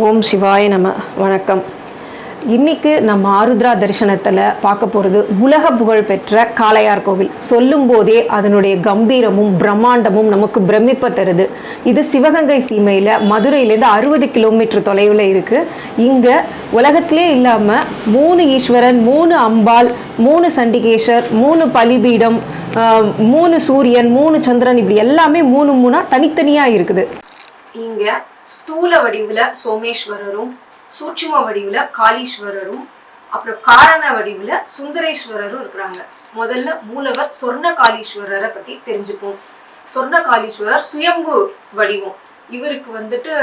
ஓம் சிவாய நம. வணக்கம். இன்னைக்கு நம்ம ஆருத்ரா தரிசனத்தில் பார்க்க போகிறது உலக புகழ் பெற்ற காளையார் கோவில். சொல்லும் போதே அதனுடைய கம்பீரமும் பிரம்மாண்டமும் நமக்கு பிரமிப்பை தருது. இது சிவகங்கை சீமையில் மதுரையிலேருந்து 60 கிலோமீட்டர் தொலைவில் இருக்குது. இங்கே உலகத்திலே இல்லாமல் 3 ஈஸ்வரன், 3 அம்பாள், 3 சண்டிகேஸ்வர், 3 பலிபீடம், 3 சூரியன், 3 சந்திரன், இப்படி எல்லாமே 3 தனித்தனியாக இருக்குது. இங்கே ஸ்தூல வடிவில் சோமேஸ்வரரும், சூட்சும வடிவில் காளீஸ்வரரும், அப்புறம் காரண வடிவில் சுந்தரேஸ்வரரும் இருக்கிறாங்க. முதல்ல மூலவர் சொர்ண காளீஸ்வரரை பற்றி தெரிஞ்சுப்போம். சொர்ண காளீஸ்வரர் சுயம்பு வடிவம். இவருக்கு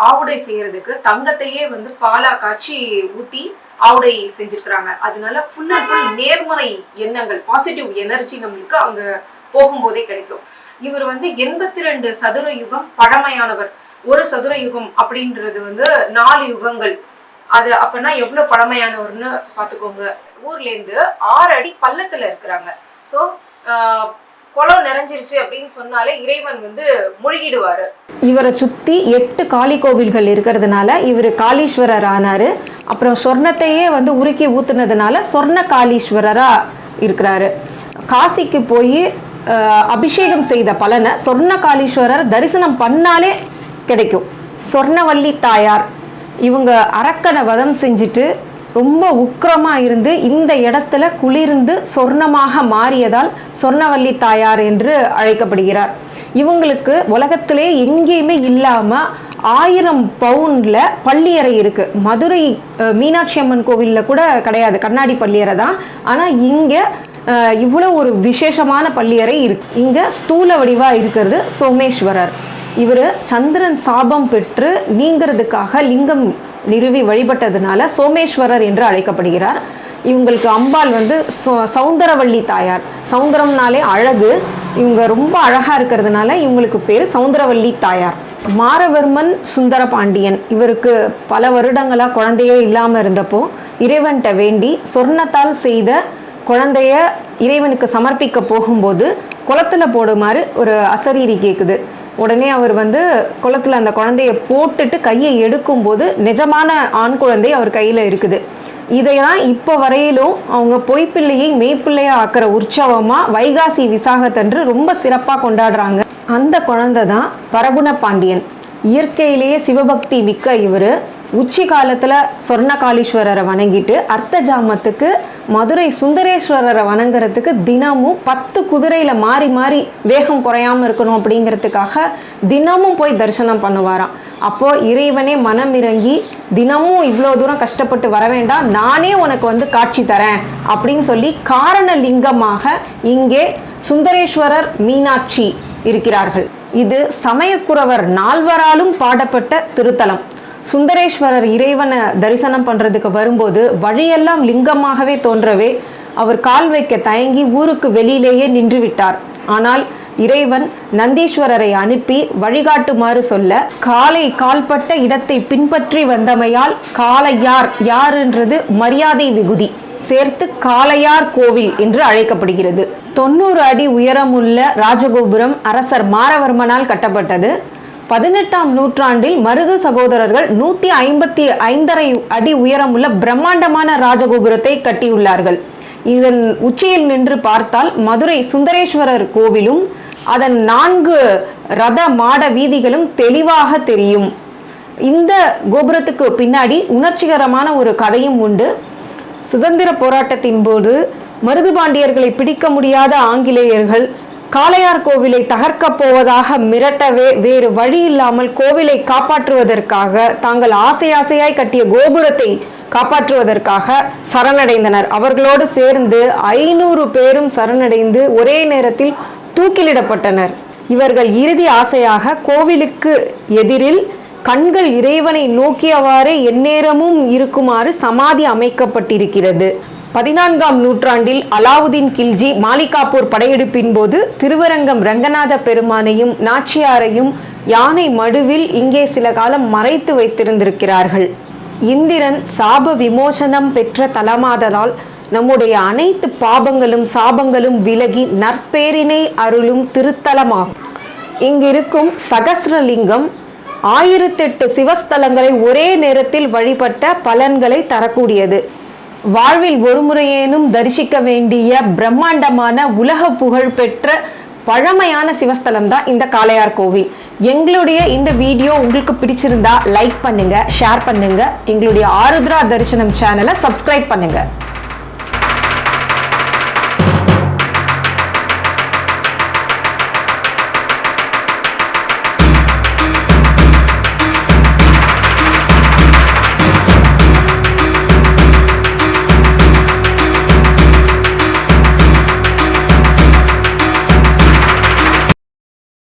ஆவுடை செய்யறதுக்கு தங்கத்தையே பாலா காய்ச்சி ஊற்றி ஆவுடை செஞ்சிருக்கிறாங்க. அதனால ஃபுல் அண்ட் ஃபுல் நேர்மறை எண்ணங்கள், பாசிட்டிவ் எனர்ஜி நம்மளுக்கு அங்கே போகும்போதே கிடைக்கும். இவர் 82 சதுர யுகம் பழமையானவர். ஒரு சதுர யுகம் அப்படின்றது 4 யுகங்கள். அது அப்பனா எவ்வளவு பழமையானவர்னு பார்த்துக்கோங்க. ஊர்ல இருந்து 6 அடி பள்ளத்துல இருக்கிறாங்க. ஸோ குளம் நிறைஞ்சிருச்சு அப்படின்னு சொன்னாலே இறைவன் மூழ்கிடுவாரு. இவரை சுத்தி 8 காளி கோவில்கள் இருக்கிறதுனால இவர் காளீஸ்வரர் ஆனாரு. அப்புறம் சொர்ணத்தையே உருக்கி ஊத்துனதுனால சொர்ண காளீஸ்வரரா இருக்கிறாரு. காசிக்கு போய் அபிஷேகம் செய்த பலனை சொர்ண காளீஸ்வரர் தரிசனம் பண்ணாலே கிடைக்கும். சொர்ணவல்லி தாயார் இவங்க அரக்கனை வதம் செஞ்சுட்டு ரொம்ப உக்கிரமாக இருந்து இந்த இடத்துல குளிர்ந்து சொர்ணமாக மாறியதால் சொர்ணவல்லி தாயார் என்று அழைக்கப்படுகிறார். இவங்களுக்கு உலகத்திலே எங்கேயுமே இல்லாமல் 1000 பவுண்டில் பள்ளியறை இருக்குது. மதுரை மீனாட்சி அம்மன் கோவிலில் கூட கிடையாது, கண்ணாடி பள்ளியறை தான். ஆனால் இங்கே இவ்வளோ ஒரு விசேஷமான பள்ளியறை இருக்கு. இங்கே ஸ்தூல வடிவாக இருக்கிறது சோமேஸ்வரர். இவர் சந்திரன் சாபம் பெற்று நீங்கிறதுக்காக லிங்கம் நிறுவி வழிபட்டதுனால சோமேஸ்வரர் என்று அழைக்கப்படுகிறார். இவங்களுக்கு அம்பாள் சௌந்தரவல்லி தாயார். சௌந்தரம்னாலே அழகு. இவங்க ரொம்ப அழகாக இருக்கிறதுனால இவங்களுக்கு பேர் சௌந்தரவல்லி தாயார். மாரவர்மன் சுந்தர பாண்டியன் இவருக்கு பல வருடங்களாக குழந்தையே இல்லாமல் இருந்தப்போ இறைவன்கிட்ட வேண்டி சொர்ணத்தால் செய்த குழந்தைய இறைவனுக்கு சமர்ப்பிக்க போகும்போது குளத்தில் போடுமாறு ஒரு அசரீரி கேட்குது. உடனே அவர் குளத்தில் அந்த குழந்தைய போட்டுட்டு கையை எடுக்கும்போது நிஜமான ஆண் குழந்தை அவர் கையில் இருக்குது. இதைதான் இப்போ வரையிலும் அவங்க பொய்ப்பிள்ளையை மெய்ப்பிள்ளையா ஆக்கிற உற்சவமாக வைகாசி விசாகத்தன்று ரொம்ப சிறப்பாக கொண்டாடுறாங்க. அந்த குழந்தை தான் பரகுண பாண்டியன். இயற்கையிலேயே சிவபக்தி மிக்க இவர் உச்சி காலத்தில் சொர்ணகாளீஸ்வரரை வணங்கிட்டு அர்த்த ஜாமத்துக்கு மதுரை சுந்தரேஸ்வரரை வணங்குறதுக்கு தினமும் 10 குதிரையில் மாறி மாறி வேகம் குறையாமல் இருக்கணும் அப்படிங்கிறதுக்காக தினமும் போய் தரிசனம் பண்ணுவாராம். அப்போது இறைவனே மனம் இறங்கி தினமும் இவ்வளோ தூரம் கஷ்டப்பட்டு வர வேண்டாம், நானே உனக்கு காட்சி தரேன் அப்படின்னு சொல்லி காரண லிங்கமாக இங்கே சுந்தரேஸ்வரர், மீனாட்சி இருக்கிறார்கள். இது சமயக்குறவர் 4வராலும் பாடப்பட்ட திருத்தலம். சுந்தரேஸ்வரர் இறைவனை தரிசனம் பண்ணுறதுக்கு வரும்போது வழியெல்லாம் லிங்கமாகவே தோன்றவே அவர் கால் வைக்க தயங்கி ஊருக்கு வெளியிலேயே நின்று விட்டார். ஆனால் இறைவன் நந்தீஸ்வரரை அனுப்பி வழிகாட்டுமாறு சொல்ல காலை கால்பட்ட இடத்தை பின்பற்றி வந்தமையால் காளையார், யாருன்றது மரியாதை விகுதி சேர்த்து காளையார் கோவில் என்று அழைக்கப்படுகிறது. 90 அடி உயரமுள்ள ராஜகோபுரம் அரசர் மாரவர்மனால் கட்டப்பட்டது. 18ஆம் நூற்றாண்டில் மருது சகோதரர்கள் 155 அடி உயரமுள்ள பிரம்மாண்டமான ராஜகோபுரத்தை கட்டியுள்ளார்கள். இதன் உச்சியில் நின்று பார்த்தால் மதுரை சுந்தரேஸ்வரர் கோவிலும் அதன் 4 ரத மாட வீதிகளும் தெளிவாக தெரியும். இந்த கோபுரத்துக்கு பின்னாடி உணர்ச்சிகரமான ஒரு கதையும் உண்டு. சுதந்திர போராட்டத்தின் போது மருது பாண்டியர்களை பிடிக்க முடியாத ஆங்கிலேயர்கள் காளையார் கோவிலை தகர்க்கப் போவதாக மிரட்டவே வேறு வழி இல்லாமல் கோவிலை காப்பாற்றுவதற்காக தாங்கள் ஆசையாய் கட்டிய கோபுரத்தை காப்பாற்றுவதற்காக சரணடைந்தனர். அவர்களோடு சேர்ந்து 500 பேரும் சரணடைந்து ஒரே நேரத்தில் தூக்கிலிடப்பட்டனர். இவர்கள் இறுதி ஆசையாக கோவிலுக்கு எதிரில் கண்கள் இறைவனை நோக்கியவாறே எந்நேரமும் இருக்குமாறு சமாதி அமைக்கப்பட்டிருக்கிறது. 14ஆம் நூற்றாண்டில் அலாவுதீன் கில்ஜி மாலிகாப்பூர் படையெடுப்பின் போது திருவரங்கம் ரங்கநாத பெருமானையும் நாச்சியாரையும் யானை மடுவில் இங்கே சில காலம் மறைத்து வைத்திருந்திருக்கிறார்கள். இந்திரன் சாப விமோசனம் பெற்ற தலமாதலால் நம்முடைய அனைத்து பாபங்களும் சாபங்களும் விலகி நற்பேரினை அருளும் திருத்தலமாகும். இங்கிருக்கும் சகஸ்ரலிங்கம் 1008 சிவஸ்தலங்களை ஒரே நேரத்தில் வழிபட்ட பலன்களை தரக்கூடியது. வாழ்வில் ஒருமுறையேனும் தரிசிக்க வேண்டிய பிரம்மாண்டமான உலக புகழ் பெற்ற பழமையான சிவஸ்தலம் தான் இந்த காளையார் கோவில். எங்களுடைய இந்த வீடியோ உங்களுக்கு பிடிச்சிருந்தா லைக் பண்ணுங்க, ஷேர் பண்ணுங்க, எங்களுடைய ஆருத்ரா தரிசனம் சேனலை சப்ஸ்கிரைப் பண்ணுங்க.